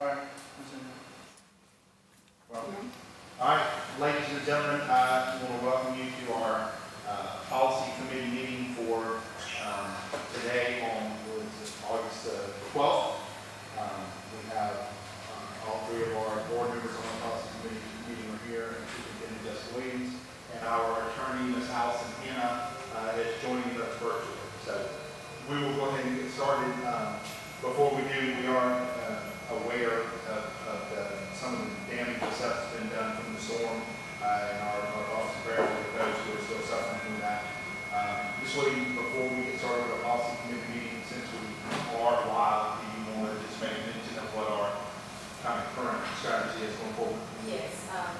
All right. Well, all right, ladies and gentlemen, I want to welcome you to our policy committee meeting for today on August 12th. We have all three of our board members on the policy committee meeting are here, Superintendent Jessica Williams, and our attorney, Ms. Allison Hanna, is joining us virtually. So we will go ahead and get started. Before we do, we are aware of some of the damage that's been done from the storm, and our thoughts and prayers with those who are still suffering from that. Ms. Williams, before we get started with the policy committee meeting, since we are live, do you want to just make mention of what our kind of current strategy is going forward? Yes, and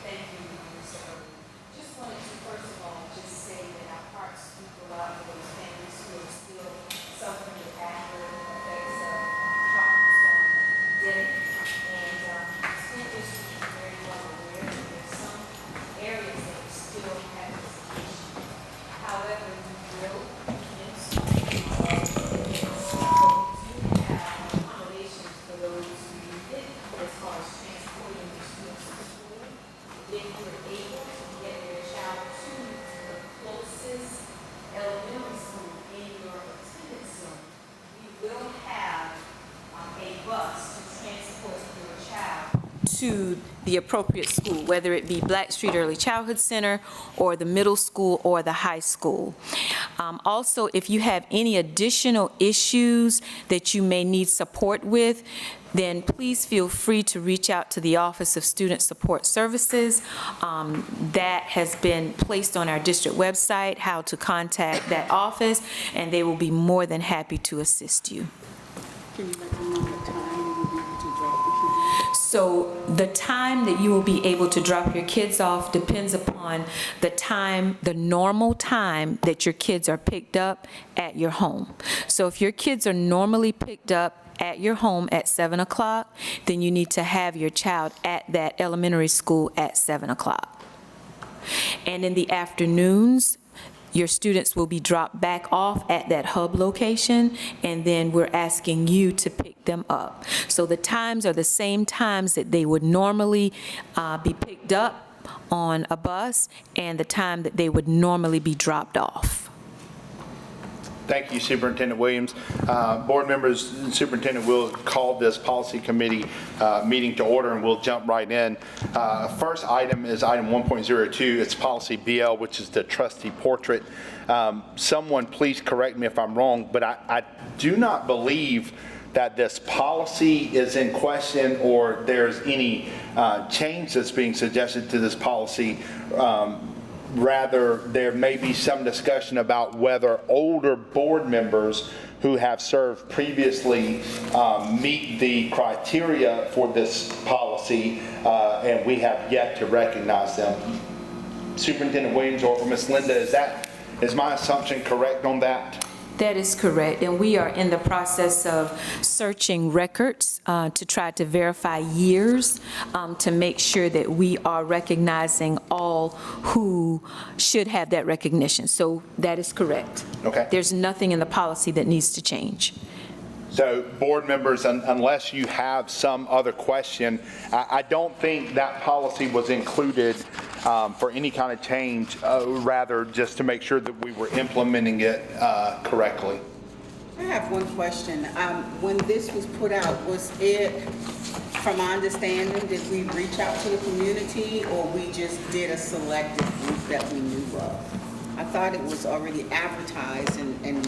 thank you, Mr. Irwin. Just wanted to first of all just say that our hearts do go out to those families who are still suffering the after effects of Tropical Storm Dennis. And school districts are very well aware that there's some areas that still have this issue. However, we will have accommodations for those who need it as far as transporting their students to school. If you're able to get your child to the closest elementary school in your attendance zone, we will have a bus to transport your child to the appropriate school, whether it be Blackstreet Early Childhood Center or the middle school or the high school. Also, if you have any additional issues that you may need support with, then please feel free to reach out to the Office of Student Support Services. That has been placed on our district website, how to contact that office, and they will be more than happy to assist you. Can you let them know the time you will be able to drop the kids? So the time that you will be able to drop your kids off depends upon the time, the normal time that your kids are picked up at your home. So if your kids are normally picked up at your home at 7 o'clock, then you need to have your child at that elementary school at 7 o'clock. And in the afternoons, your students will be dropped back off at that hub location, and then we're asking you to pick them up. So the times are the same times that they would normally be picked up on a bus and the time that they would normally be dropped off. Thank you, Superintendent Williams. Board members, Superintendent will call this policy committee meeting to order, and we'll jump right in. First item is item 1.02. It's policy BL, which is the trustee portrait. Someone please correct me if I'm wrong, but I do not believe that this policy is in question or there's any change that's being suggested to this policy. Rather, there may be some discussion about whether older board members who have served previously meet the criteria for this policy, and we have yet to recognize them. Superintendent Williams or Ms. Linda, is my assumption correct on that? That is correct, and we are in the process of searching records to try to verify years to make sure that we are recognizing all who should have that recognition. So that is correct. Okay. There's nothing in the policy that needs to change. So board members, unless you have some other question, I don't think that policy was included for any kind of change, rather just to make sure that we were implementing it correctly. I have one question. When this was put out, was it, from my understanding, did we reach out to the community or we just did a selected group that we knew of? I thought it was already advertised and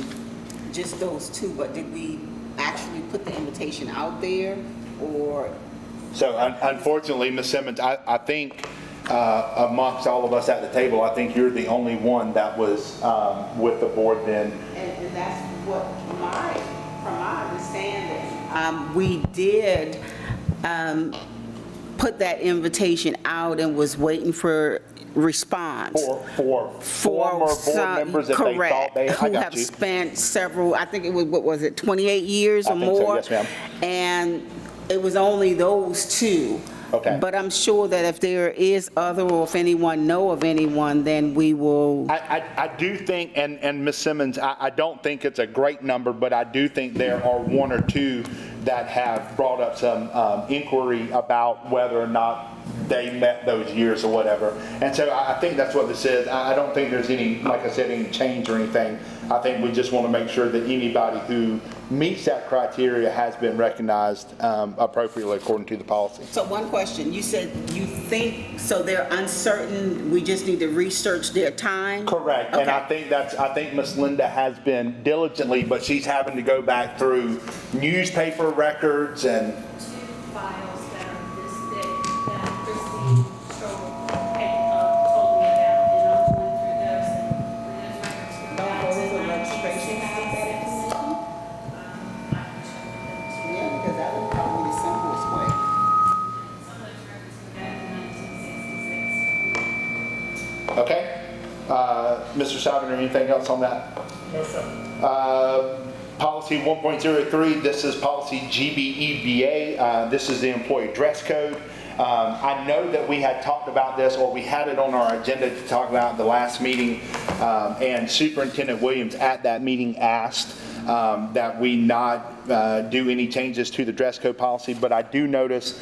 just those two, but did we actually put the invitation out there or? So unfortunately, Ms. Simmons, I think amongst all of us at the table, I think you're the only one that was with the board then. And that's what from my understanding, we did put that invitation out and was waiting for response. For former board members that they thought they, who have spent several, I think it was, what was it, 28 years or more? So, yes, ma'am. And it was only those two. Okay. But I'm sure that if there is other, or if anyone know of anyone, then we will. I do think, and Ms. Simmons, I don't think it's a great number, but I do think there are one or two that have brought up some inquiry about whether or not they met those years or whatever. And so I think that's what this is. I don't think there's any, like I said, any change or anything. I think we just want to make sure that anybody who meets that criteria has been recognized appropriately according to the policy. So one question, you said you think, so they're uncertain, we just need to research their time? Correct, and I think Ms. Linda has been diligently, but she's having to go back through newspaper records and. Two files that are this thick that Christine told me about, and I'm going through those, and those records go back to Don't the registration have that 1966. information? I can check with them too. Yeah, because that would probably be the simplest way. Some of those records go back to 1966. Okay. Mr. Saviner, anything else on that? No, sir. Policy 1.03, this is policy GBEBA. This is the employee dress code. I know that we had talked about this, or we had it on our agenda to talk about the last meeting, and Superintendent Williams at that meeting asked that we not do any changes to the dress code policy, but I do notice,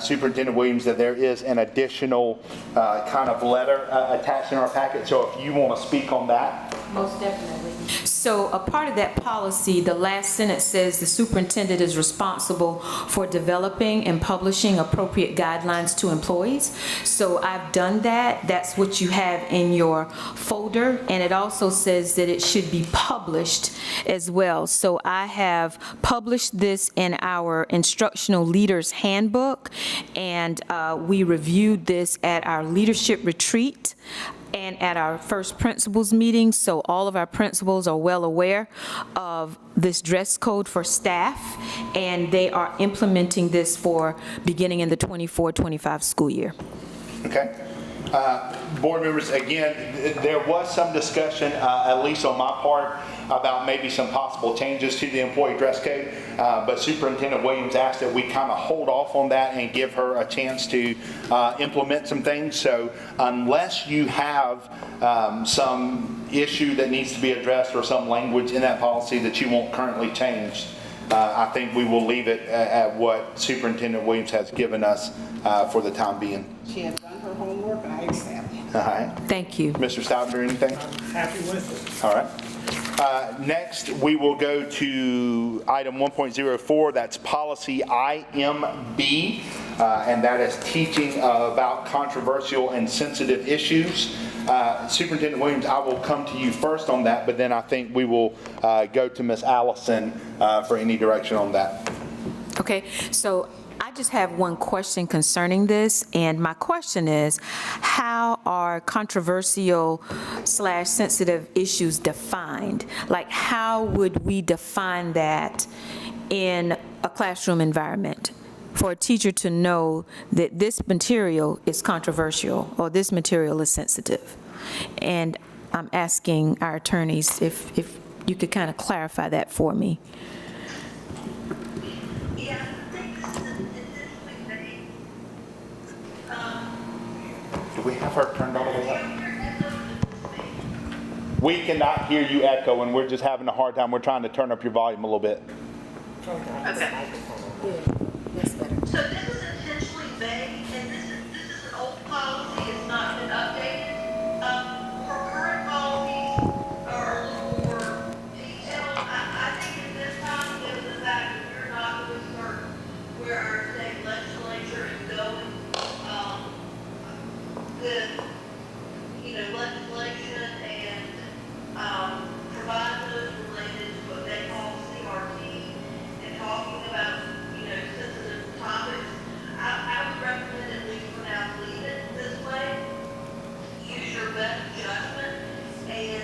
Superintendent Williams, that there is an additional kind of letter attached in our packet, so if you want to speak on that. Most definitely. So a part of that policy, the last sentence says the superintendent is responsible for developing and publishing appropriate guidelines to employees. So I've done that. That's what you have in your folder. And it also says that it should be published as well. So I have published this in our instructional leaders handbook, and we reviewed this at our leadership retreat and at our first principals meeting, so all of our principals are well aware of this dress code for staff, and they are implementing this for beginning in the 24-25 school year. Okay. Board members, again, there was some discussion, at least on my part, about maybe some possible changes to the employee dress code, but Superintendent Williams asked that we kind of hold off on that and give her a chance to implement some things. So unless you have some issue that needs to be addressed or some language in that policy that you won't currently change, I think we will leave it at what Superintendent Williams has given us for the time being. She has done her homework, I accept it. All right. Thank you. Mr. Stauber, anything? Happy with it. All right. Next, we will go to item 1.04, that's policy IMB, and that is teaching about controversial and sensitive issues. Superintendent Williams, I will come to you first on that, but then I think we will go to Ms. Allison for any direction on that. Okay, so I just have one question concerning this, and my question is, how are controversial/sensitive issues defined? Like, how would we define that in a classroom environment for a teacher to know that this material is controversial or this material is sensitive? And I'm asking our attorneys if you could kind of clarify that for me. Do we have her turned all the way up? We cannot hear you echo, and we're just having a hard time. We're trying to turn up your volume a little bit. Okay. So this is intentionally vague, and this is an old policy, it's not been updated. Our current policies are a little more detailed. I think at this time, given the fact that we're not really certain where our state legislature is going, with, legislation and, provisos related to what they call CRT and talking about, sensitive topics, I would recommend at least for now, leave it this way. Use your best judgment, and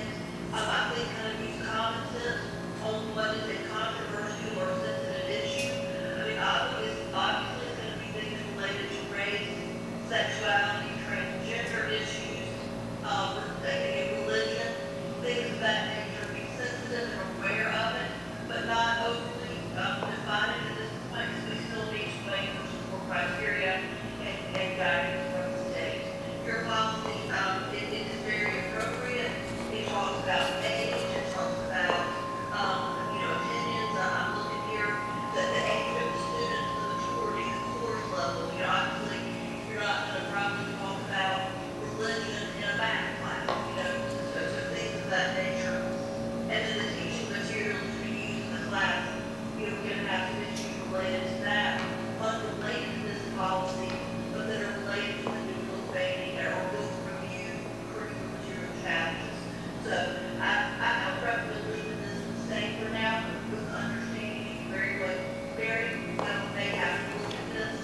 that nature. And then the teaching materials we use in the class, we're going to have some issues related to that, unrelated to this policy, but that are related to the new book banning or book review, curriculum material challenges. So I have recommend leaving this the same for now, with the understanding very well may have to look at this,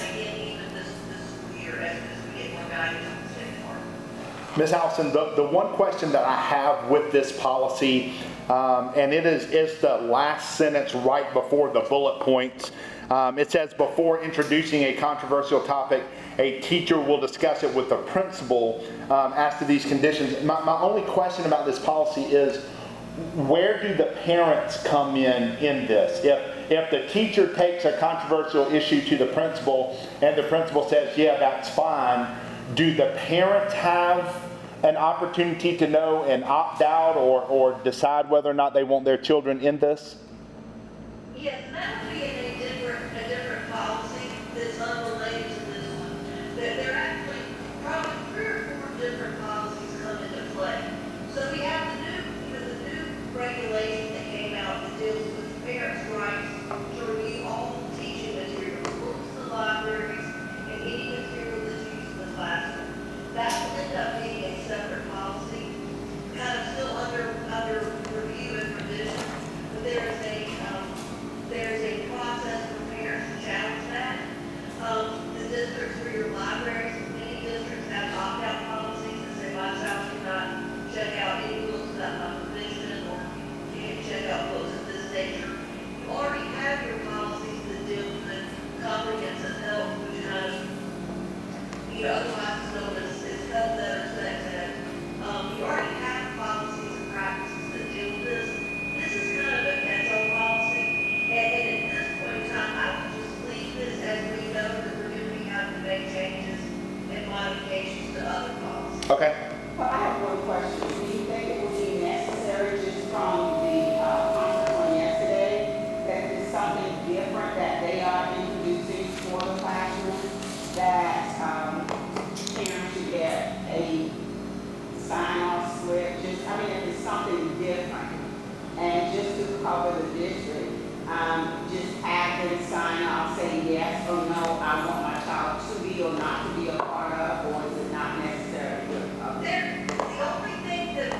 again, even this school year as we get more guidance on the state department. Ms. Allison, the one question that I have with this policy, and it is the last sentence right before the bullet points. It says, before introducing a controversial topic, a teacher will discuss it with the principal as to these conditions. My only question about this policy is, where do the parents come in this? If the teacher takes a controversial issue to the principal and the principal says, yeah, that's fine, do the parents have an opportunity to know and opt out or decide whether or not they want their children in this? Yes, and that would be in a different policy that's unrelated to this one. There are actually probably 3 or 4 different policies come into play. So we have the new regulation that came out that deals with parents' rights to review all teaching materials, books in the libraries, and any material that's used in the classroom. That will end up being a separate policy, kind of still under review and revision, but there's a process for parents to challenge that. The districts for your libraries, many districts have opt-out policies that say my child cannot check out any books without my permission, or you can check out books of this nature. You already have your policies that deal with comprehensive health, which kind of, otherwise is known as health ed or sex ed. You already have policies and practices that deal with this. This is kind of a catch-all policy. And at this point in time, I would just leave this as we know that we're going to be having to make changes and modifications to other policies. Okay. Well, I have one question. Do you think it would be necessary, just from the conference on yesterday, that there's something different that they are introducing for the classroom, that parents should get a sign-off slip? If it's something different, and just to cover the district, just have them sign off saying yes or no, I want my child to be or not to be a part of, or is it not necessary? The only thing that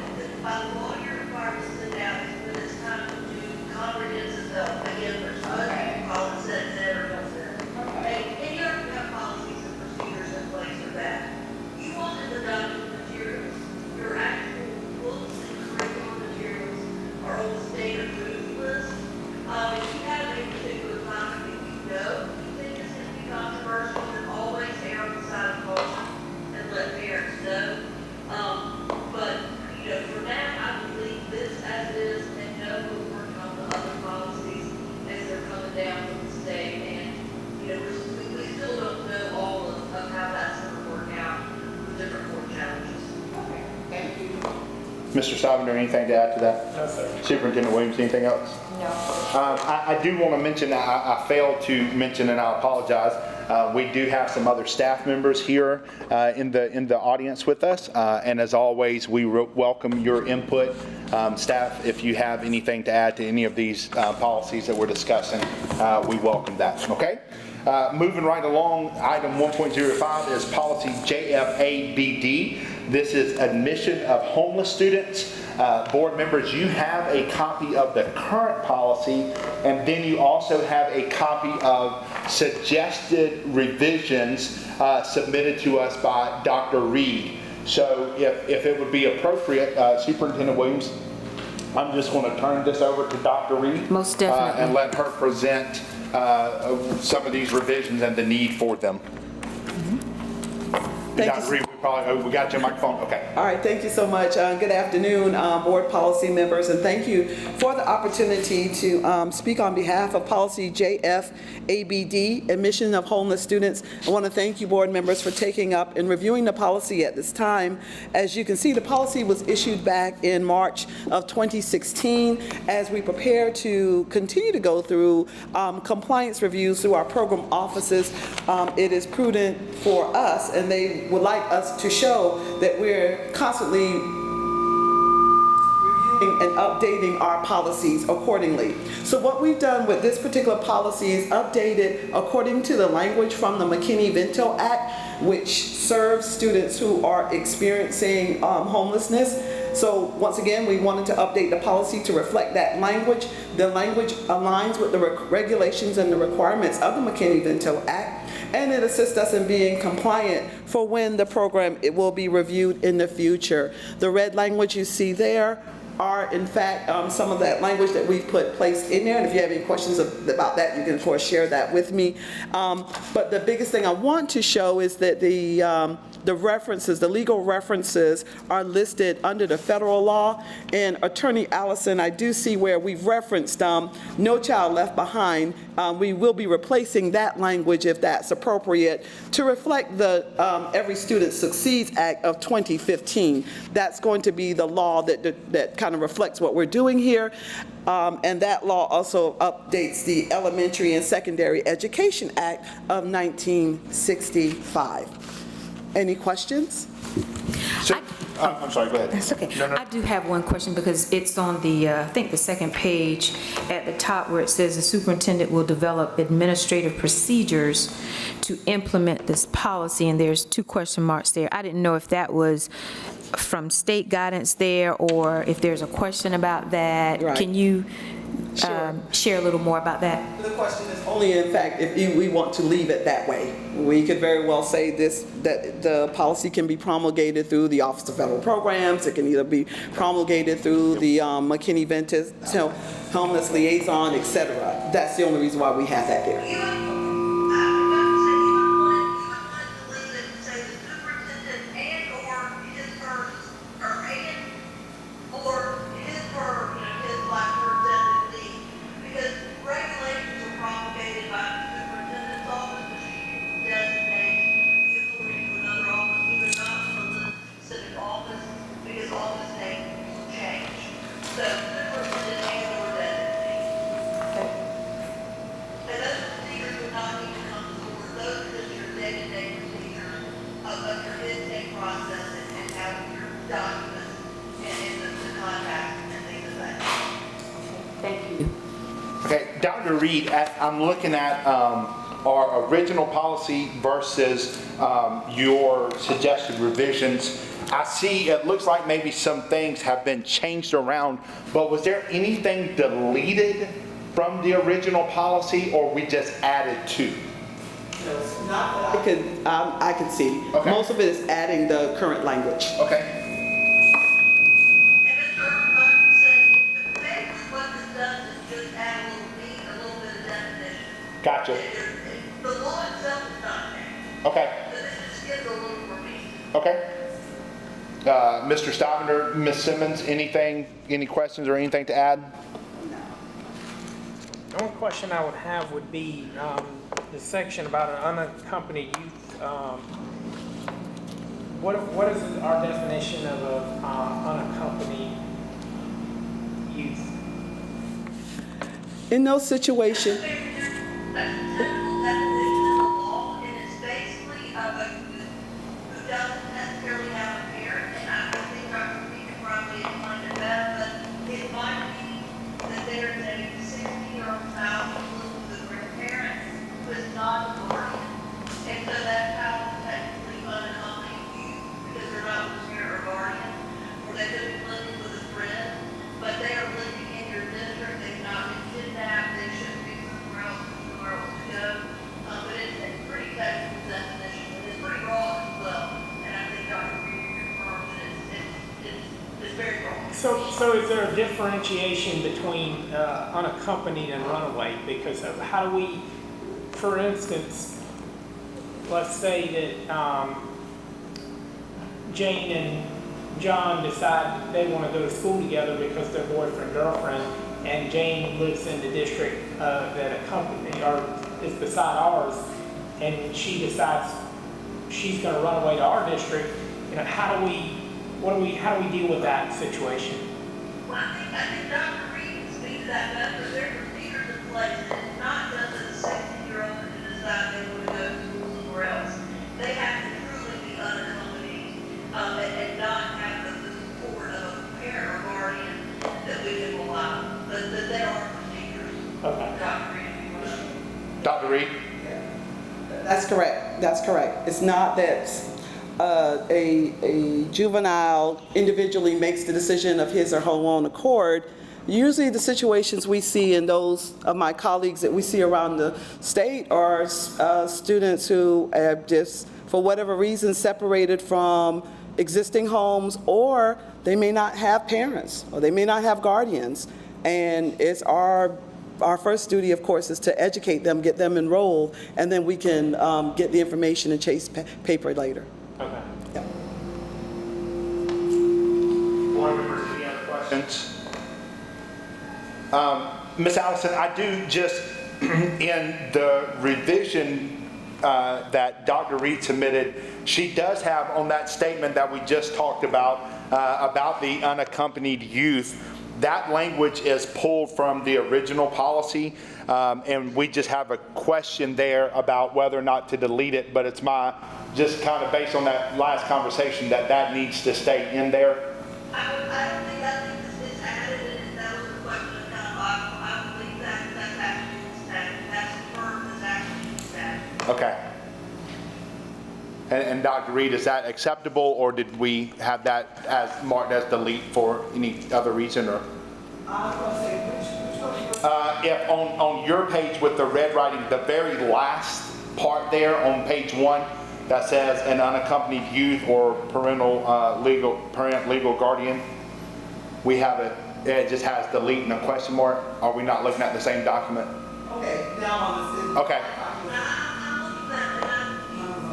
by law you're required to send out is when it's time to do comprehensive health. Again, there's other policies that are no sense. And you already have policies and procedures in place for that. You want in the document materials, your actual books and curriculum materials are on the state approved list. If you have a particular topic that you know you think is going to be controversial, then always err on the side of caution and let parents know. But, for now, I would leave this as it is and know we're working on the other policies as they're coming down from the state. And, we still don't know all of how that's going to work out with different court challenges. Okay, thank you. Mr. Stavanger, anything to add to that? No, sir. Superintendent Williams, anything else? No. I do want to mention, I failed to mention, and I apologize, we do have some other staff members here in the audience with us, and as always, we welcome your input. Staff, if you have anything to add to any of these policies that we're discussing, we welcome that, okay? Moving right along, item 1.05 is policy JFABD. This is admission of homeless students. Board members, you have a copy of the current policy, and then you also have a copy of suggested revisions submitted to us by Dr. Reed. So if it would be appropriate, Superintendent Williams, I'm just going to turn this over to Dr. Reed. Most definitely. And let her present some of these revisions and the need for them. Thank Dr. you. Reed, we got your microphone, okay. All right, thank you so much. Good afternoon, board policy members, and thank you for the opportunity to speak on behalf of policy JFABD, admission of homeless students. I want to thank you, board members, for taking up and reviewing the policy at this time. As you can see, the policy was issued back in March of 2016. As we prepare to continue to go through compliance reviews through our program offices, it is prudent for us, and they would like us to show that we're constantly updating our policies accordingly. So what we've done with this particular policy is updated according to the language from the McKinney-Vento Act, which serves students who are experiencing homelessness. So once again, we wanted to update the policy to reflect that language. The language aligns with the regulations and the requirements of the McKinney-Vento Act, and it assists us in being compliant for when the program it will be reviewed in the future. The red language you see there are in fact some of that language that we've placed in there, and if you have any questions about that, you can of course share that with me. But the biggest thing I want to show is that the references, the legal references are listed under the federal law. And Attorney Allison, I do see where we've referenced No Child Left Behind. We will be replacing that language, if that's appropriate, to reflect the Every Student Succeeds Act of 2015. That's going to be the law that kind of reflects what we're doing here. And that law also updates the Elementary and Secondary Education Act of 1965. Any questions? So, I'm sorry, go ahead. That's okay. No. I do have one question because it's on the, I think the second page at the top where it says the superintendent will develop administrative procedures to implement this policy, and there's 2 question marks there. I didn't know if that was from state guidance there or if there's a question about that. Right. Can you Sure. share a little more about that? The question is only, in fact, if we want to leave it that way. We could very well say that the policy can be promulgated through the Office of Federal Programs. It can either be promulgated through the McKinney-Vento Homeless Liaison, etc. That's the only reason why we have that there. Okay, Dr. Reed, I'm looking at our original policy versus your suggested revisions. I see it looks like maybe some things have been changed around, but was there anything deleted from the original policy, or we just added to? Not that I could see. Okay. Most of it is adding the current language. Okay. Gotcha. The law itself is not changed. Okay. But it just gives a little more meat. Okay. Mr. Stavender, Ms. Simmons, any questions or anything to add? The only question I would have would be the section about an unaccompanied youth. What is our definition of an unaccompanied youth? In those situations, That's a typical definition of the law, and it's basically of a youth who doesn't necessarily have a parent, and I think Dr. Reed can probably explain it better, but it might be that there's a 60-year-old child who lives with a grandparent who is not a guardian, and so that child is technically unaccompanied youth because they're not with a parent or guardian, or they could be living with a friend, but they are living in your district, they've not been kidnapped, they shouldn't be somewhere else to go. But it's a pretty technical definition, and it's pretty broad as well, and I think Dr. Reed confirmed that it's very broad. So is there a differentiation between unaccompanied and runaway? Because of how do we, for instance, let's say that Jane and John decide they want to go to school together because they're boyfriend, girlfriend, and Jane lives in the district that accompany or is beside ours, and she decides she's going to run away to our district. You know, how do we deal with that situation? Well, I think Dr. Reed can speak to that better. There are procedures in place, and it's not just that a 60-year-old can decide they want to go to school somewhere else. They have to truly be unaccompanied and not have the support of a parent or guardian that we can Dr. Reed? That's correct. That's correct. It's not that a juvenile individually makes the decision of his or her own accord. Usually the situations we see in those of my colleagues that we see around the state are students who have just, for whatever reason, separated from existing homes, or they may not have parents, or they may not have guardians. And it's our first duty, of course, is to educate them, get them enrolled, and then we can get the information and chase paper later. Okay. Yeah. Board members, any other questions? Ms. Allison, I do just, in the revision that Dr. Reed submitted, she does have on that statement that we just talked about the unaccompanied youth, that language is pulled from the original policy, and we just have a question there about whether or not to delete it, but it's just kind of based on that last conversation that needs to stay in there. I don't think it's added, and that was a question of kind of, I don't think that's actually static. That's the term that's actually static. Okay. And Dr. Reed, is that acceptable, or did we have that as marked as delete for any other reason, or? I was going to say, which one? If on your page with the red writing, the very last part there on page 1 that says an unaccompanied youth or parent legal guardian, we have it just has delete and a question mark. Are we not looking at the same document? Okay, now on the Okay.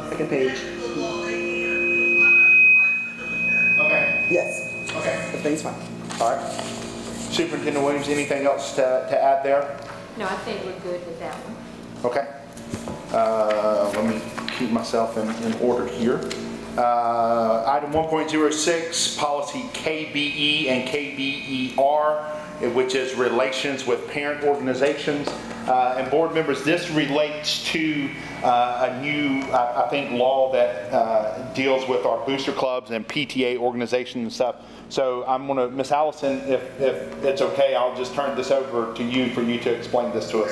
second page. Okay. Yes, Okay. everything's fine. All right. Superintendent Williams, anything else to add there? No, I think we're good with that one. Okay. Let me keep myself in order here. Item 1.06, policy KBE and KBER, which is relations with parent organizations. And board members, this relates to a new, I think, law that deals with our booster clubs and PTA organizations and stuff. So I'm going to, Ms. Allison, if it's okay, I'll just turn this over to you for you to explain this to us.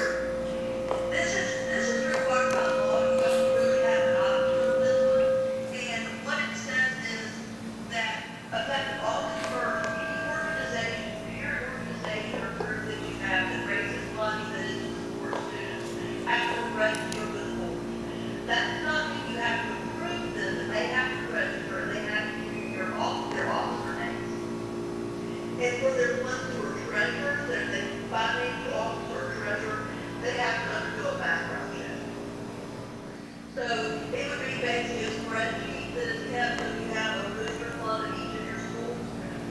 This is required by law. You don't really have an option on this one. And what it says is that effective August 1st, any organization, parent organization or group that you have that raises money that is to support students have to register with the board. That does not mean you have to approve them, but they have to register. They have to give you their officer names. And for their ones who are treasurers, that they financial officer or treasurer, they have to undergo a background check. So it would be basically a spreadsheet that is kept when you have a booster club at each of your schools.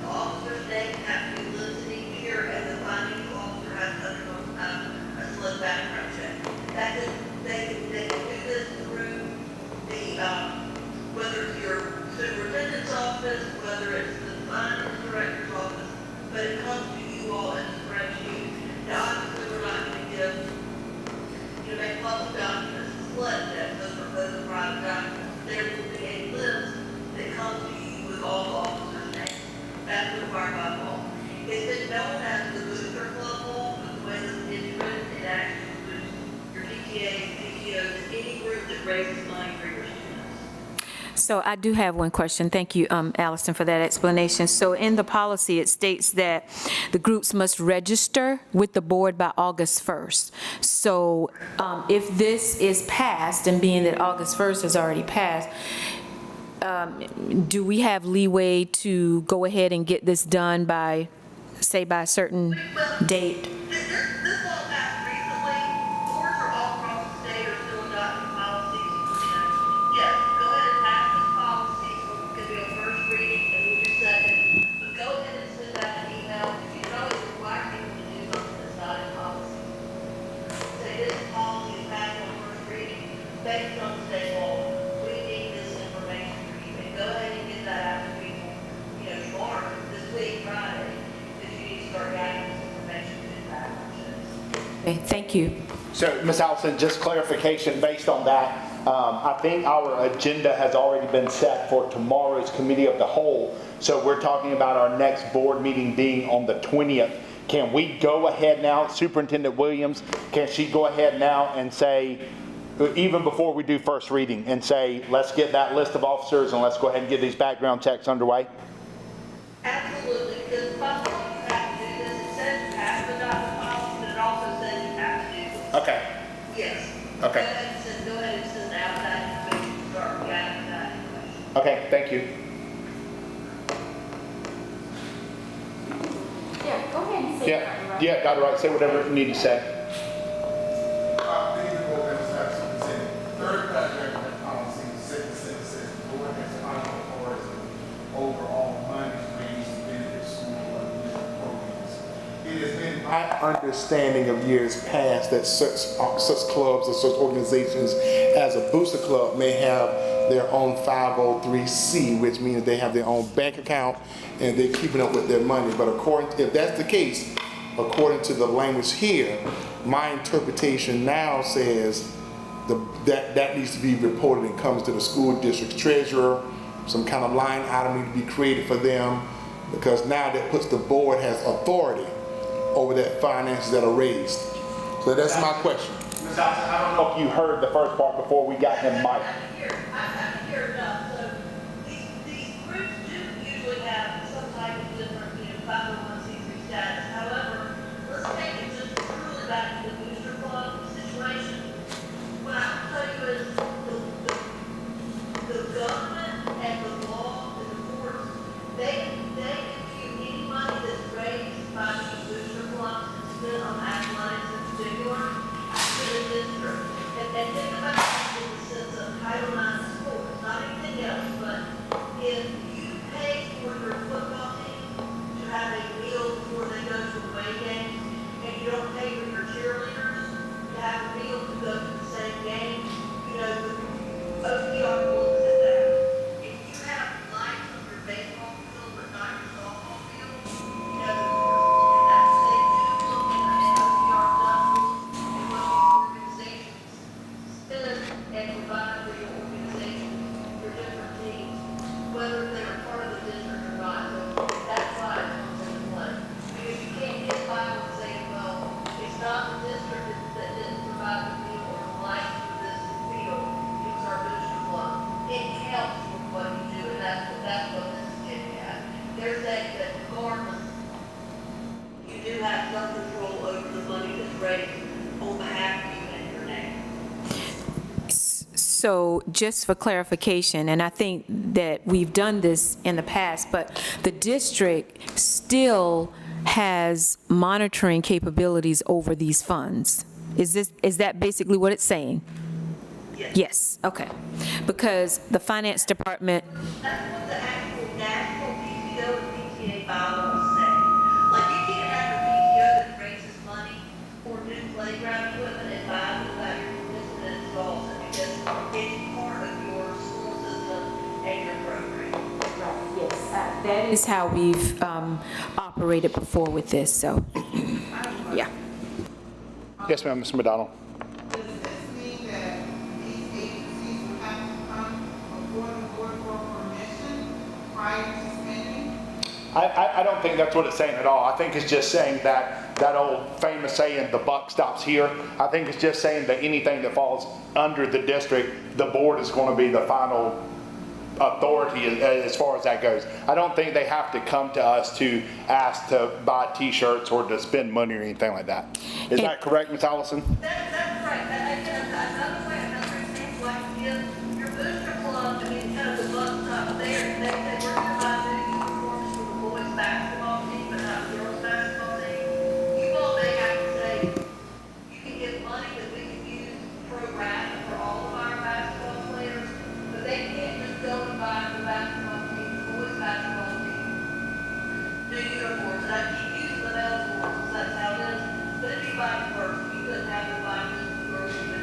The officer's name has to be listed each year, and the financial officer has to undergo a select background check. That is, they can do this through the, whether it's your superintendent's office, whether it's the finance director's office, but it comes to you all in a spreadsheet. Now, obviously, we're not going to give, make public documents to select that, those are private documents. There will be a list that comes to you with all the officers' names. That's required by law. It's been known as the booster club law, but the way that it's written, it actually includes your PTAs, PTOs, any group that raises money for your students. So I do have one question. Thank you, Allison, for that explanation. So in the policy, it states that the groups must register with the board by August 1st. So if this is passed, and being that August 1st has already passed, do we have leeway to go ahead and get this done by, say, by a certain date? This all passed recently. Boards are all across the state are still adopting policies. Yes, go ahead and pass this policy, so it can be a first reading and move your second. But go ahead and send out an email. You can always require people to do something that's not in policy. Say this policy is passed on first reading based on state law. We need this information for you. And go ahead and get that out to people, tomorrow, this week, Friday, if you need to start gathering this information to do background checks. Okay, thank you. So, Ms. Allison, just clarification based on that. I think our agenda has already been set for tomorrow's committee of the whole. So we're talking about our next board meeting being on the 20th. can we go ahead now, Superintendent Williams, can she go ahead now and say, even before we do first reading, and say, let's get that list of officers and let's go ahead and get these background checks underway? Absolutely, because by law you have to do this, it says you have to adopt the policy, but it also says you have to do this. Okay. Yes. Okay. Go ahead and send out that information, start gathering that information. Okay, thank you. Yeah, go ahead and say Yeah, Dr. Wright, say whatever you need to say. Third paragraph policy, second sentence says, the board has final authority over all money raised to benefit school or district programs. It has been my understanding of years past that such clubs or such organizations as a booster club may have their own 503C, which means they have their own bank account and they're keeping up with their money. But if that's the case, according to the language here, my interpretation now says that needs to be reported and comes to the school district treasurer. Some kind of line item needs to be created for them, because now that puts the board has authority over that finances that are raised. So that's my question. Ms. Johnson, I don't know if you heard the first part before we got him mic. I'm here enough, so these groups do usually have some type of different, 501c3 status. However, let's take it just truly back to the booster club situation. What I'll tell you is the government and the law and the courts, they impute any money that's raised by these booster clubs and spent on athletics in particular to the district. And think about it in the sense of Title IX sports, not anything else, but if you pay for your football team to have a meal before they go to away games, and you don't pay for your cheerleaders to have a meal to go to the same game, the OPR looks at that. If you have lights on your baseball field but not your softball field, the courts look at that. They do look at the OPR does and what these organizations spend and provide for your organization, your different teams, whether they're part of the district or not. So that's why it comes into play. Because you can't get by with saying, well, it's not the district that didn't provide the meal or the light for this field, it was our booster club. It helps with what you do, and that's what this is getting at. They're saying that regardless, you do have some control over the money that's raised on behalf of you and your name. So just for clarification, and I think that we've done this in the past, but the district still has monitoring capabilities over these funds. Is that basically what it's saying? Yes. Yes, okay. Because the finance department, That's what the actual national PTO and PTA bylaws say. Like, you can't have a PTO that raises money for new playground equipment and buys it that you're missing and installs it, because it's part of your school system and your program. yes, that is how we've operated before with this, so, yeah. Yes, ma'am, Mr. McDonald. Does this mean that these agencies will have to come before the board for permission prior to spending? I don't think that's what it's saying at all. I think it's just saying that old famous saying, the buck stops here. I think it's just saying that anything that falls under the district, the board is going to be the final authority as far as that goes. I don't think they have to come to us to ask to buy t-shirts or to spend money or anything like that. Is that correct, Ms. Allison? That's right. Another way, another example, like your booster club, kind of the bus stop there, they we're going to buy new uniforms for the boys basketball team, but not the girls basketball team. You all may have to say, you can get money that we can use pro rata for all of our basketball players, but they can't just go and buy the basketball team, the boys basketball team, new uniforms. And I keep using the male sports, that's how it is. But if you buy first, you couldn't have the buyers for girls.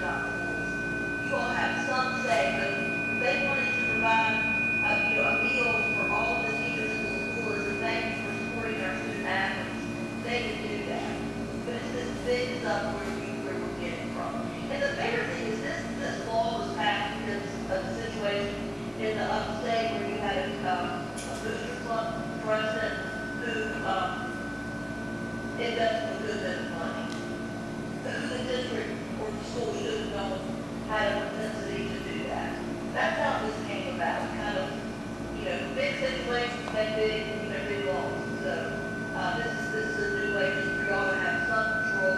invest a good bit of money. The district or the school should have known had a propensity to do that. That's how this came about, kind of, big situations, make big loans. So, this is a new way just for y'all to have some control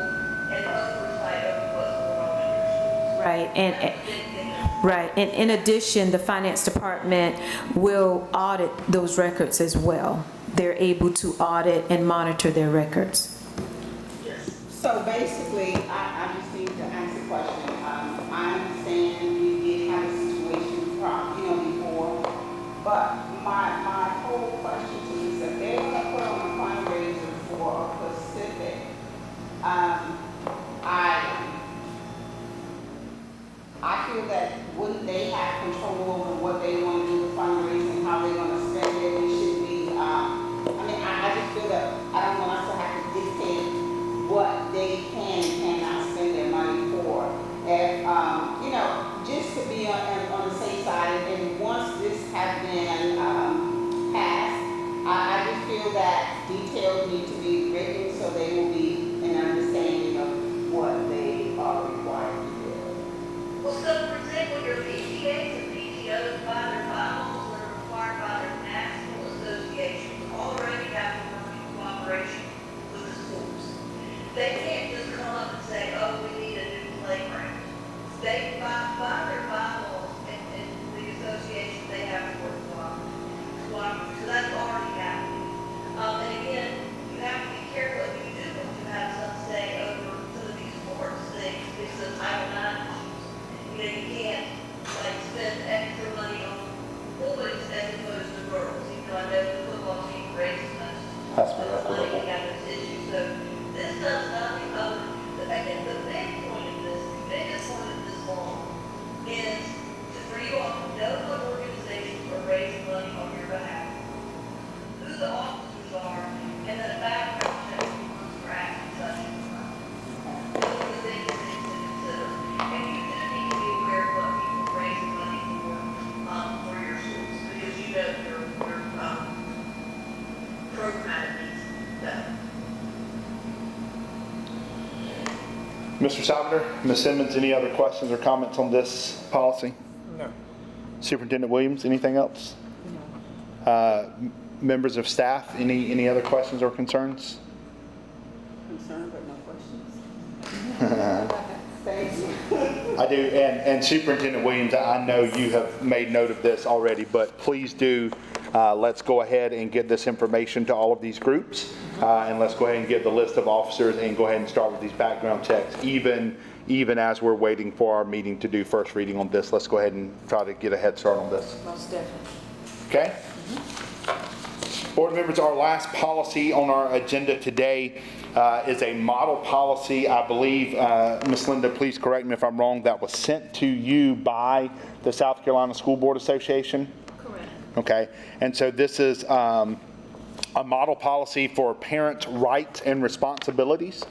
and oversight over what's going on in your schools. Right, That's a big thing. right. And in addition, the finance department will audit those records as well. They're able to audit and monitor their records. So basically, I just need to ask a question. I understand we did have a situation, before, but my whole question to you is if they're gonna put on a fundraiser for a specific, item, I feel that wouldn't they have control over what they want to do with fundraising, how they're gonna spend it? It should be, I just feel that I don't want us to have to dictate what they can and cannot spend their money for. If, just to be on the safe side, and once this has been, passed, I just feel that details need to be written so they will be an understanding of what they are required to do. Well, so for example, your PTAs and PTOs by their bylaws that are required by their national associations already have working cooperation with the schools. They can't just come up and say, oh, we need a new playground. They, by their bylaws and the association, they have to work cooperative. So that's already happening. And again, you have to be careful if you do want to have some say over some of these sports things, because of Title IX issues. You can't, spend extra money on boys as opposed to girls. I know the football team raises money, we have this issue. So this does nothing other, I think the big point of this, the biggest point of this law is for you all to know what organizations are raising money on your behalf, who the officers are, and then a background check for acting such as money. Those are the things to consider. And you do need to be aware of what people are raising money for your schools, because your programmatic needs that. Mr. Salvator, Ms. Simmons, any other questions or comments on this policy? No. Superintendent Williams, anything else? Members of staff, any other questions or concerns? Concerned, but no questions. Thank you. I do, and Superintendent Williams, I know you have made note of this already, but please do, let's go ahead and get this information to all of these groups, and let's go ahead and get the list of officers and go ahead and start with these background checks, even as we're waiting for our meeting to do first reading on this. Let's go ahead and try to get a head start on this. Most definitely. Okay? Board members, our last policy on our agenda today is a model policy. I believe, Ms. Linda, please correct me if I'm wrong, that was sent to you by the South Carolina School Board Association? Correct. Okay, and so this is a model policy for parents' rights and responsibilities.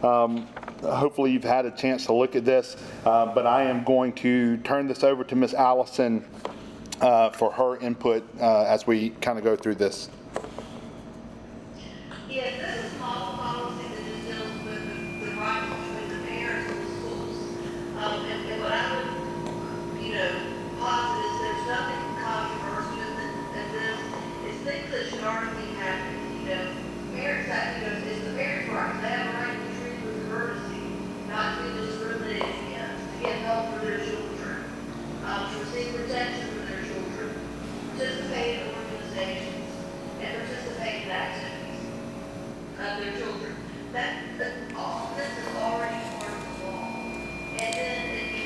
Hopefully you've had a chance to look at this, but I am going to turn this over to Ms. Allison for her input as we kind of go through this. Yeah, this is model policy that just deals with the rights between the parents and the schools. And what I would, posit is there's nothing controversial in this. It's things that should already be happening. Parents have, it's the parents' rights. They have a right to be treated with courtesy, not to be discriminated against, to get help for their children, to receive protection for their children, participate in organizations, and participate in activities of their children. All this is already part of the law. And then, the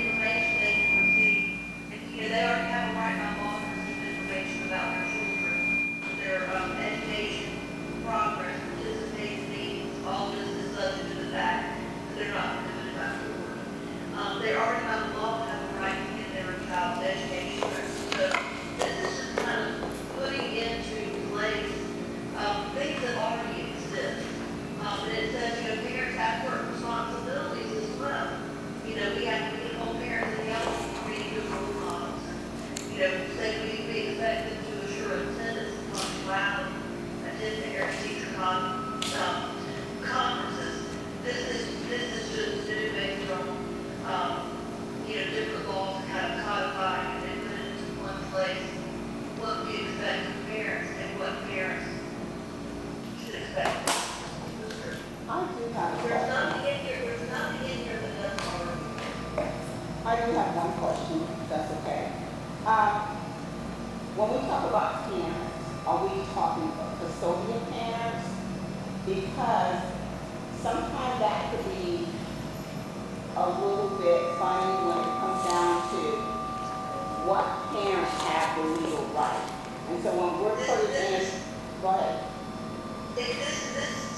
information they can receive, and, they already have a right by law to receive information about their children, their education, progress, participating needs. All this is subject to the fact that they're not prohibited by court. They already by the law have a right to get their child's education. So this is just kind of putting into place things that already exist. And it says, when we talk about parents, are we talking custodial parents? Because sometimes that could be a little bit funny when it comes down to what parents have the legal right. And so when we're putting in, go ahead. This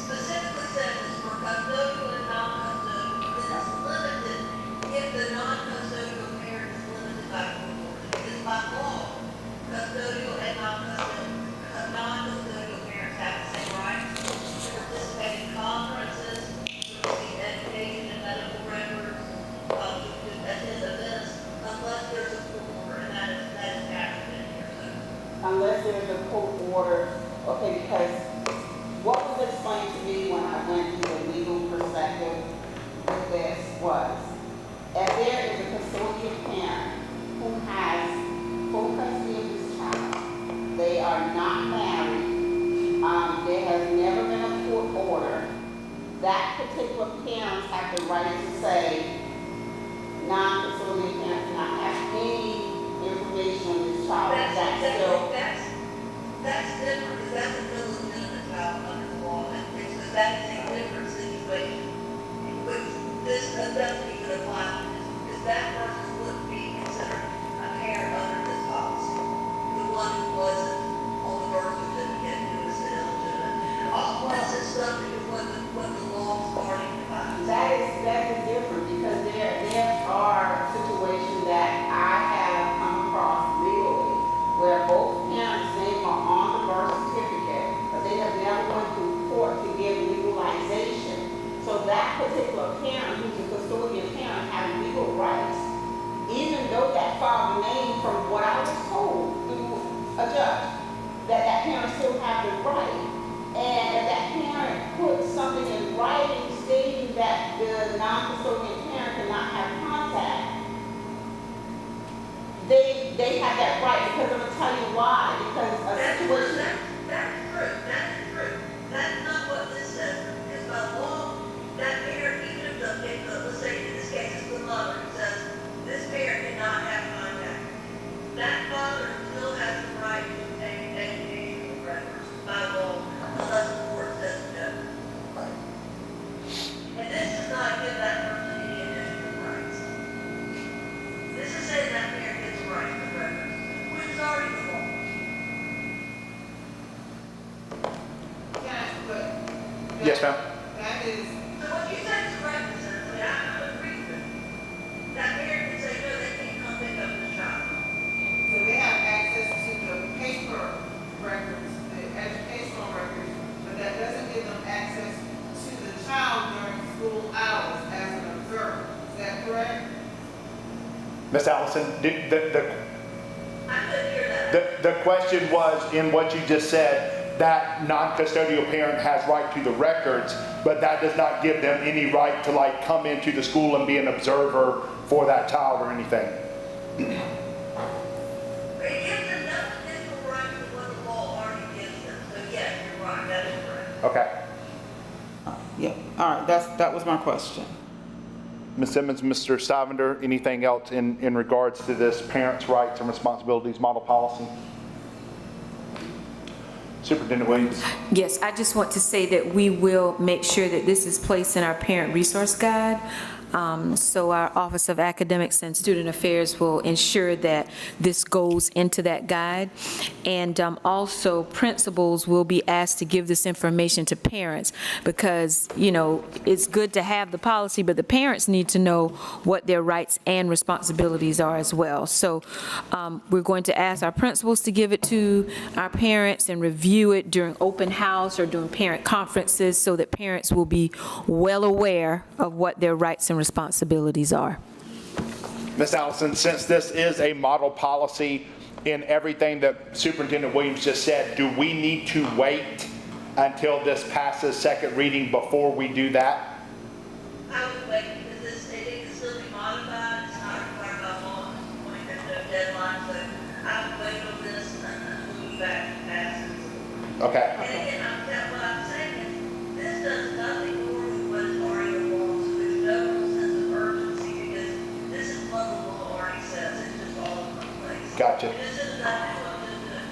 specifically says it's for custodial and non-custodial, but it's limited if the non-custodial parent is limited by court order. Because by law, custodial and non-custodial parents have the same rights to participate in conferences, to receive education and medical records, to attend events, unless there's a court order, and that is captured in here. So Unless there's a court order, okay, because what was explained to me when I went through the legal perspective with this was, if there is a custodial parent who has full custody of this child, they are not married, there has never been a court order, that particular parent have the right to say, non-custodial parents cannot have any information on this child. Is that still? that's different, because that's a illegitimate child under the law, and because that is a different situation, in which this doesn't even apply to this, because that person wouldn't be considered a parent under this policy. The one who wasn't on the birth certificate, who was illegitimate. All this is subject to what the law's already defined. That is different, because there are situations that I have come across legally where both parents' names are on the birth certificate, but they have never went through court to give legalization. So that particular parent, who's a custodian parent, has legal rights, even though that father name, from what I was told through a judge, that parent still has the right. And if that parent puts something in writing stating that the non-custodian parent cannot have contact, they have that right, because I'm going to tell you why. Because a situation... That's true. That's not what this says. Because by law, that parent, even if let's say in this case it's the mother who says, this parent cannot have contact, that father still has the right to obtain educational records by law, unless the court says no. And this does not give that person any additional rights. This is saying that parent gets the right to records, which is already the law. Yes, ma'am. That is, So what you said is correct, essentially. I agree with it. That parent can say, no, they can't come pick up the child. so they have access to the paper records, the educational records, but that doesn't give them access to the child during school hours as an observer. Is that correct? Ms. Allison, I couldn't hear that. the question was, in what you just said, that non-custodial parent has right to the records, but that does not give them any right to like come into the school and be an observer for that child or anything. It gives them no additional right to what the law already gives them. So yes, you're right, that is correct. Okay. Yeah, all right, that was my question. Ms. Simmons, Mr. Stivender, anything else in regards to this parents' rights and responsibilities model policy? Superintendent Williams. Yes, I just want to say that we will make sure that this is placed in our parent resource guide. So our Office of Academics and Student Affairs will ensure that this goes into that guide. And also, principals will be asked to give this information to parents because, you know, it's good to have the policy, but the parents need to know what their rights and responsibilities are as well. So we're going to ask our principals to give it to our parents and review it during open house or during parent conferences so that parents will be well aware of what their rights and responsibilities are. Ms. Allison, since this is a model policy in everything that Superintendent Williams just said, do we need to wait until this passes second reading before we do that? I would wait because it can still be modified. It's not required by law at this point. There's no deadline. So I would wait on this until we back passes. Okay. And again, what I'm saying is this does nothing more than what is already in law. So there's no sense of urgency because this is what the law already says. It's just all in one place. Gotcha. And this is nothing but just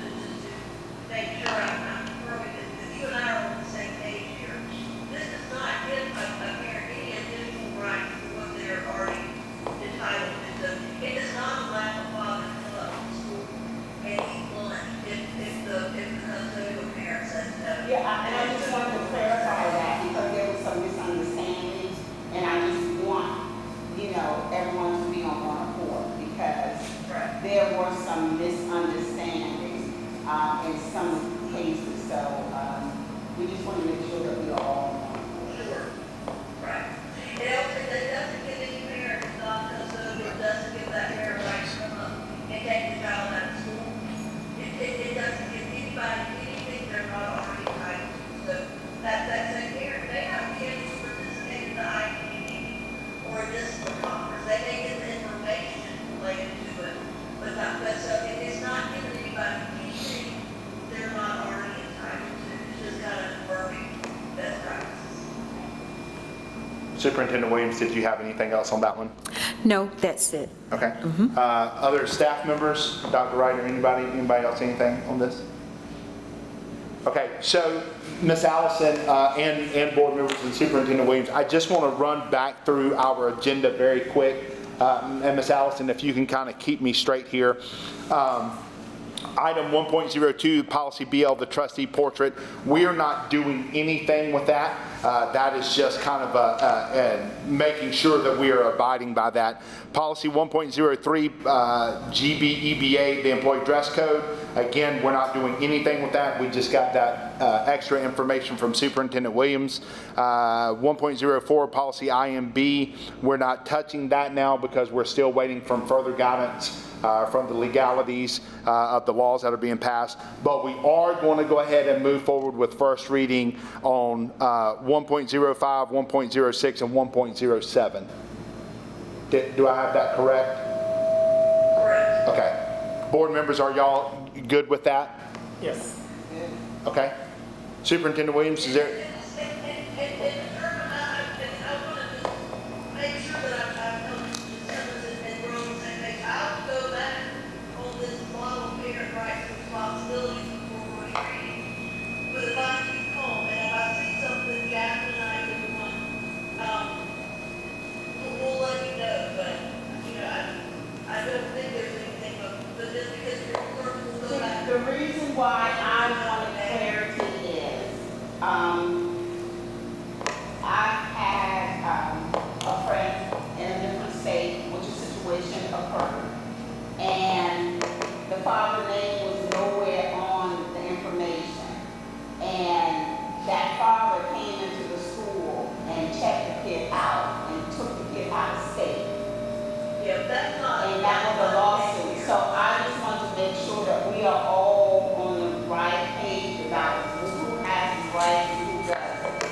wanted to clarify that because there was some misunderstanding, and I just want, everyone to be on one accord because there were some misunderstandings in some cases. So we just want to make sure that we are all on one accord. Sure. Right. It also, it doesn't give any parent, it doesn't give that parent right to come up and take the child out of school. It doesn't give anybody anything they're not already entitled to. So that same parent may not be able to participate in the IEP or a discipline conference. They may get the information related to it, but so if it's not giving anybody anything they're not already entitled to, it's just kind of working best practices. Superintendent Williams, did you have anything else on that one? No, that's it. Okay. Other staff members, Dr. Wright or anybody else, anything on this? Okay, so Ms. Allison and board members and Superintendent Williams, I just want to run back through our agenda very quick. And Ms. Allison, if you can kind of keep me straight here. Item 1.02, Policy BL, the trustee portrait. We are not doing anything with that. That is just kind of making sure that we are abiding by that. Policy 1.03, GBEBA, the employee dress code. Again, we're not doing anything with that. We just got that extra information from Superintendent Williams. 1.04, Policy IMB. We're not touching that now because we're still waiting for further guidance from the legalities of the laws that are being passed. But we are going to go ahead and move forward with first reading on 1.05, 1.06, and 1.07. Do I have that correct? Correct. Okay. Board members, are y'all good with that? Yes. Okay. Superintendent Williams, is there? And I want to just make sure that I've noticed the sentences and we're on the same page. I'll go back on this model parent rights and responsibilities before we're reading. But if I keep home and if I see something Jack and I can want, we'll let you know. But I don't think there's anything. But just because we'll go back. The reason why I wanted clarity is, I've had a friend in a different state, which a situation occurred, and the father's name was nowhere on the information. And that father came into the school and checked the kid out and took the kid out of state. Yeah, that's not. And that was a lawsuit. So I just want to make sure that we are all on the right page about who has the right and who doesn't.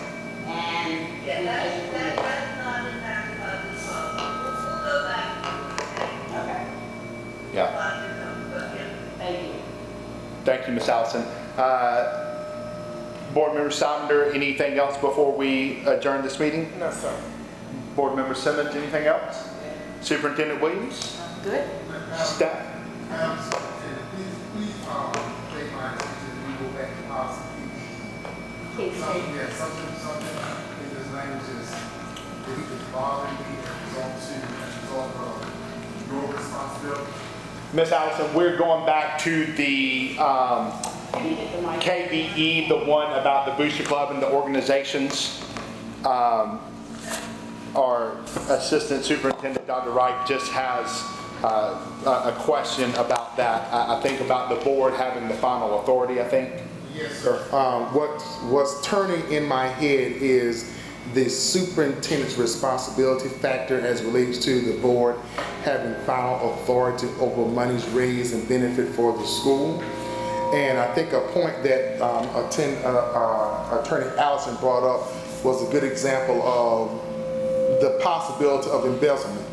And Yeah, that's not impacted by this law. We'll go back. Okay, Yeah. But yeah. thank you. Thank you, Ms. Allison. Board Member Sonder, anything else before we adjourn this meeting? No, sir. Board Member Simmons, anything else? Superintendent Williams? Good. Staff? Madam Superintendent, please, take my attention, we go back to policy. Something in this language is, that he could bother me as a result of your responsibility. Ms. Allison, we're going back to the Can you get the mic? KBE, the one about the Booster Club and the organizations. Our Assistant Superintendent, Dr. Wright, just has a question about that. I think about the board having the final authority, I think. Yes, sir. What's turning in my head is the superintendent's responsibility factor as relates to the board having final authority over monies raised and benefit for the school. And I think a point that Attorney Allison brought up was a good example of the possibility of embezzlement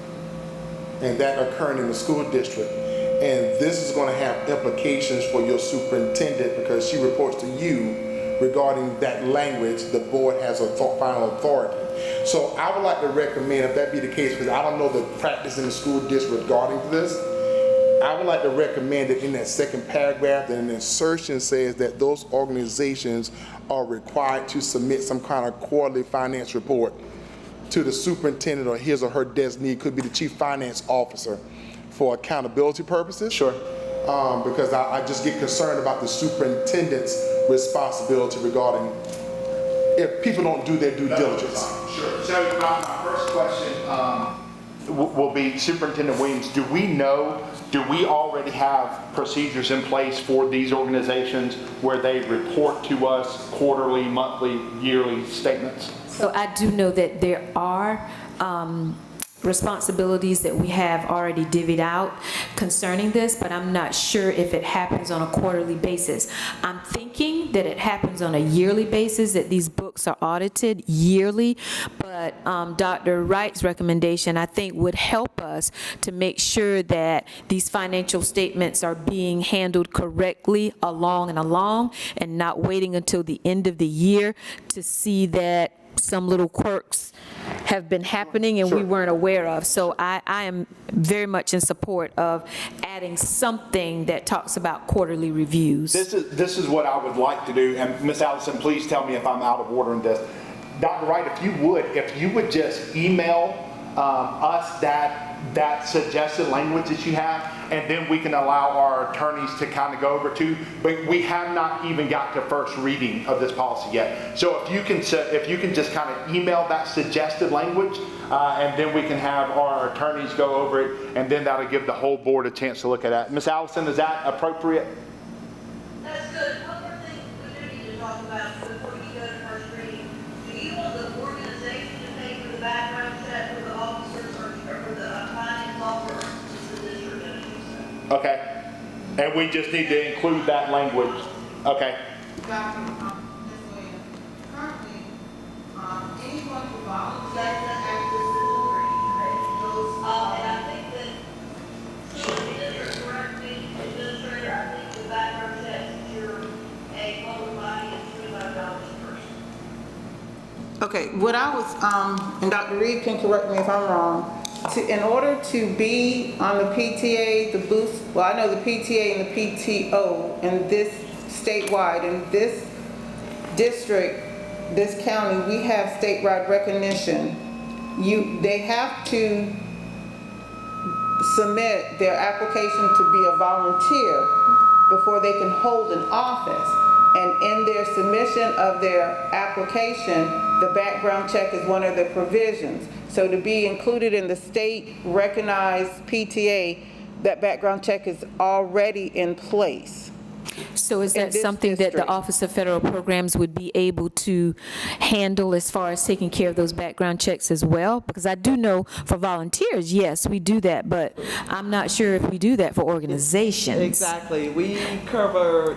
and that occurring in the school district. And this is going to have implications for your superintendent because she reports to you regarding that language. The board has a final authority. So I would like to recommend, if that be the case, because I don't know the practice in the school district regarding this, I would like to recommend that in that second paragraph that an insertion says that those organizations are required to submit some kind of quarterly finance report to the superintendent or his or her designee, could be the chief finance officer, for accountability purposes. Sure. Because I just get concerned about the superintendent's responsibility regarding if people don't do their due diligence. Sure. So my first question will be, Superintendent Williams, do we already have procedures in place for these organizations where they report to us quarterly, monthly, yearly statements? So I do know that there are responsibilities that we have already divvied out concerning this, but I'm not sure if it happens on a quarterly basis. I'm thinking that it happens on a yearly basis, that these books are audited yearly, but Dr. Wright's recommendation, I think, would help us to make sure that these financial statements are being handled correctly along, and not waiting until the end of the year to see that some little quirks have been happening and we weren't aware of. So I am very much in support of adding something that talks about quarterly reviews. This is what I would like to do, and Ms. Allison, please tell me if I'm out of order in this. Dr. Wright, if you would just email us that suggested language that you have, and then we can allow our attorneys to kind of go over too. But we have not even got to first reading of this policy yet. So if you can just kind of email that suggested language, and then we can have our attorneys go over it, and then that'll give the whole board a chance to look at that. Ms. Allison, is that appropriate? That's good. One more thing we do need to talk about before you go to first reading. Do you want the organization to pay for the background check for the officers or for the finance officer or the district going to do so? Okay. And we just need to include that language. Okay. Dr. Ms. Williams, currently, anyone who volunteers to act as those, And I think that, to correct me, Administrator, I think the background check, if you're a public body, is $25 per person. okay, what I was, and Dr. Reed can correct me if I'm wrong, in order to be on the PTA, the boost, well, I know the PTA and the PTO, and this statewide, in this district, this county, we have statewide recognition. They have to submit their application to be a volunteer before they can hold an office. And in their submission of their application, the background check is one of the provisions. So to be included in the state recognized PTA, that background check is already in place. So is in that this something that the district. Office of Federal Programs would be able to handle as far as taking care of those background checks as well? Because I do know for volunteers, yes, we do that, but I'm not sure if we do that for organizations. Exactly. We cover,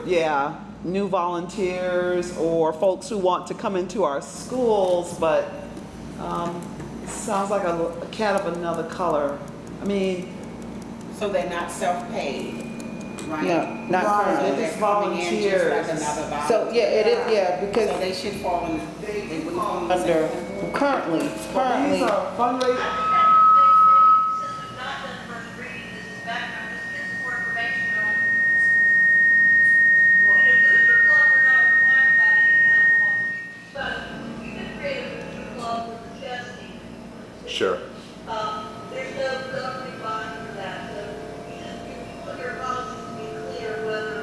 new volunteers or folks who want to come into our schools, but sounds like a cat of another color. I mean, So they're not self-paid, right? No, not Right, currently. They're it's coming in just like volunteers. another So, volunteer. it is, So because they should fall in, they wouldn't fall in the under, same- currently, these are fundraisers. I think that since we've not done first reading, this is background, just get some more information on. Booster clubs are not required by any council, but you can create a booster club with the chess team. Sure. There's no governing body for that, so you put your policies to be clear whether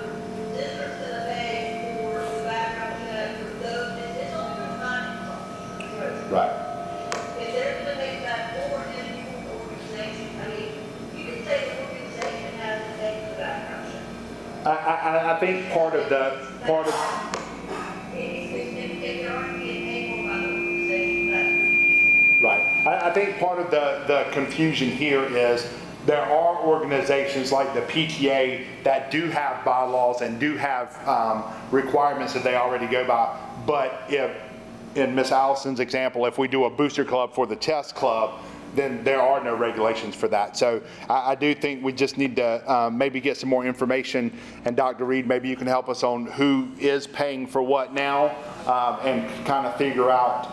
district's gonna pay for the background check for those, it's only for finance officers. Right. If they're gonna make that for any organization, I mean, you can say the organization has to pay for the background check. I think part of If they're already being paid for by the organization, that's. right. I think part of the confusion here is there are organizations like the PTA that do have bylaws and do have requirements that they already go by. But if, in Ms. Allison's example, if we do a booster club for the chess club, then there are no regulations for that. So I do think we just need to maybe get some more information. And Dr. Reed, maybe you can help us on who is paying for what now, and kind of figure out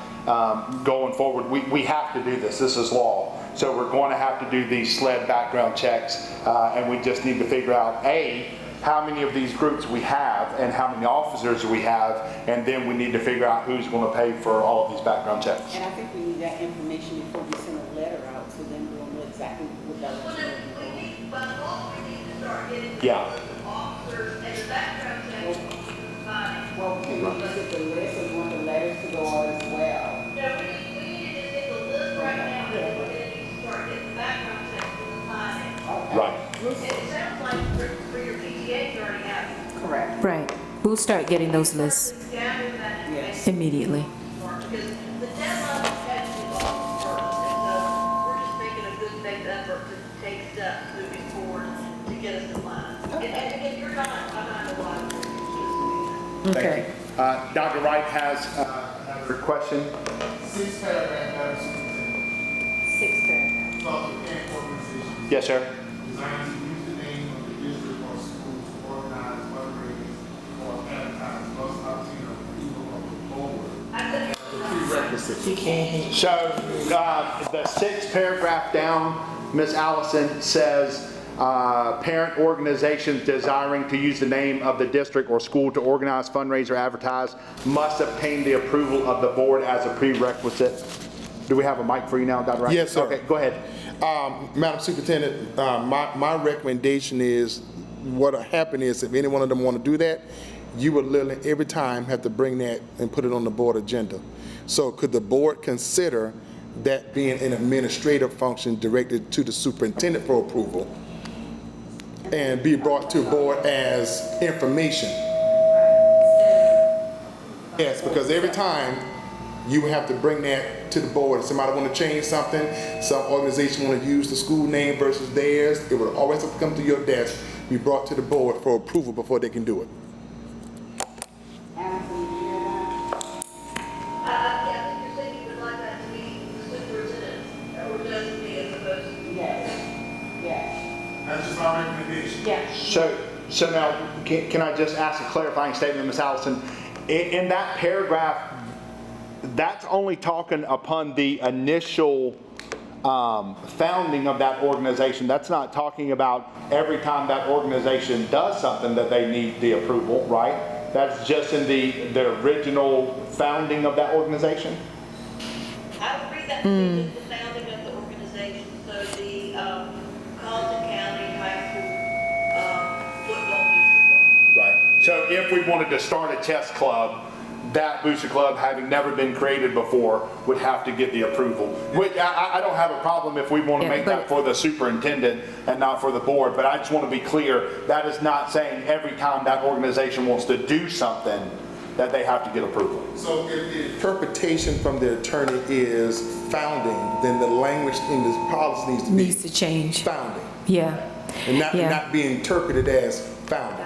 going forward. We have to do this. This is law. So we're going to have to do these SLED background checks, and we just need to figure out, A, how many of these groups we have and how many officers we have, and then we need to figure out who's going to pay for all of these background checks. And I think we need that information before we send a letter out, so then we'll know exactly what Well, direction then we're we going. need, but also we need to start getting. Yeah. The officers and the background check. Well, can we just get the list, or you want the letters to go out we'll start getting those lists Gather that Yes. information. immediately. Because the deadline is actually August 1st, and so we're just making a good faith effort to take steps moving forward to get us in line. And again, you're not behind the line, just so you know. Okay. Thank you. Dr. Wright has another question. 6 paragraph, Madam Superintendent. 6 paragraphs. Talk to parent organizations Yes, sir. designed to use the name of the district or school to organize fundraisers or advertise bus outing or approval of the board. So, the 6th paragraph down, Ms. Allison says, parent organizations desiring to use the name of the district or school to organize, fundraise, or advertise must obtain the approval of the board as a prerequisite. Do we have a mic for you now, Dr. Wright? Yes, sir. Okay, go ahead. Madam Superintendent, my recommendation is, what'll happen is, if any one of them want to do that, you would literally every time have to bring that and put it on the board agenda. So could the board consider that being an administrative function directed to the superintendent for approval and be brought to board as information? Yes, because every time you would have to bring that to the board. If somebody want to change something, some organization want to use the school name versus theirs, it would always have to come to your desk, be brought to the board for approval before they can do it. I think you're saying you would like that to be the superintendent, or just me as opposed to. That's just my recommendation. So now, can I just ask a clarifying statement, Ms. Allison? In that paragraph, that's only talking upon the initial founding of that organization. That's not talking about every time that organization does something that they need the approval, right? That's just in the original founding of that organization? I would read that to be just the founding of the organization, so the Carlton County High School football booster club. Right. So if we wanted to start a chess club, that booster club, having never been created before, would have to get the approval. Which I don't have a problem if we want to Yeah, make but- that for the superintendent and not for the board, but I just want to be clear, that is not saying every time that organization wants to do something that they have to get approval. So if the interpretation from the attorney is founding, then the language in this policy needs to be Needs to change. founding, Yeah. and not, Yeah. not being interpreted as founding.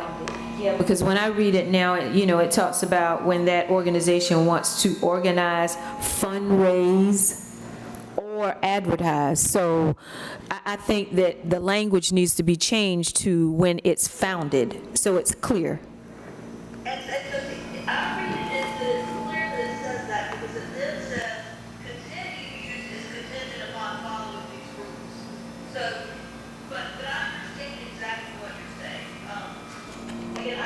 Yeah, because when I read it now, it talks about when that organization wants to organize, fundraise, or advertise. So I think that the language needs to be changed to when it's founded, so it's clear. And so I read it as that it's clear that it says that, because it then says, continued use is contingent upon following these rules. So, but I understand exactly what you're saying. Again,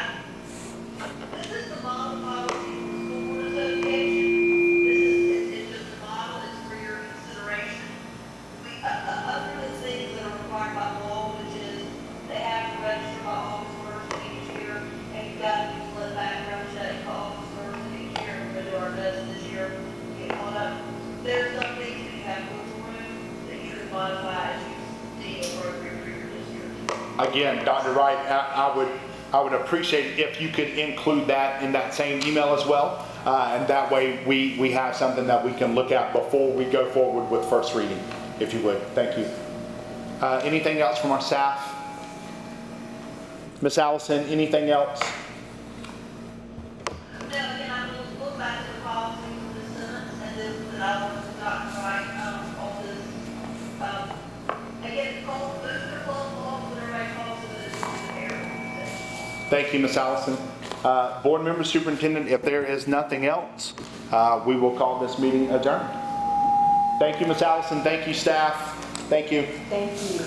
this is the model policy for the school board association. It's just a model, it's for your consideration. Other than things that are required by law, which is they have to register by August 1st of each year, and you've got to do a background check by August 1st of each year, we're going to do our best this year, get caught up. There's some things that you have wiggle room that you can modify as you deem appropriate for your district. Again, Dr. Wright, I would appreciate it if you could include that in that same email as well. And that way we have something that we can look at before we go forward with first reading, if you would. Thank you. Anything else from our staff? Ms. Allison, anything else? No, again, I will look back to the policy for this sentence, and then I will not try all this. Again, call booster club, when everybody calls it, it's a parent. Thank you, Ms. Allison. Board member, superintendent, if there is nothing else, we will call this meeting adjourned. Thank you, Ms. Allison. Thank you, staff. Thank you. Thank you.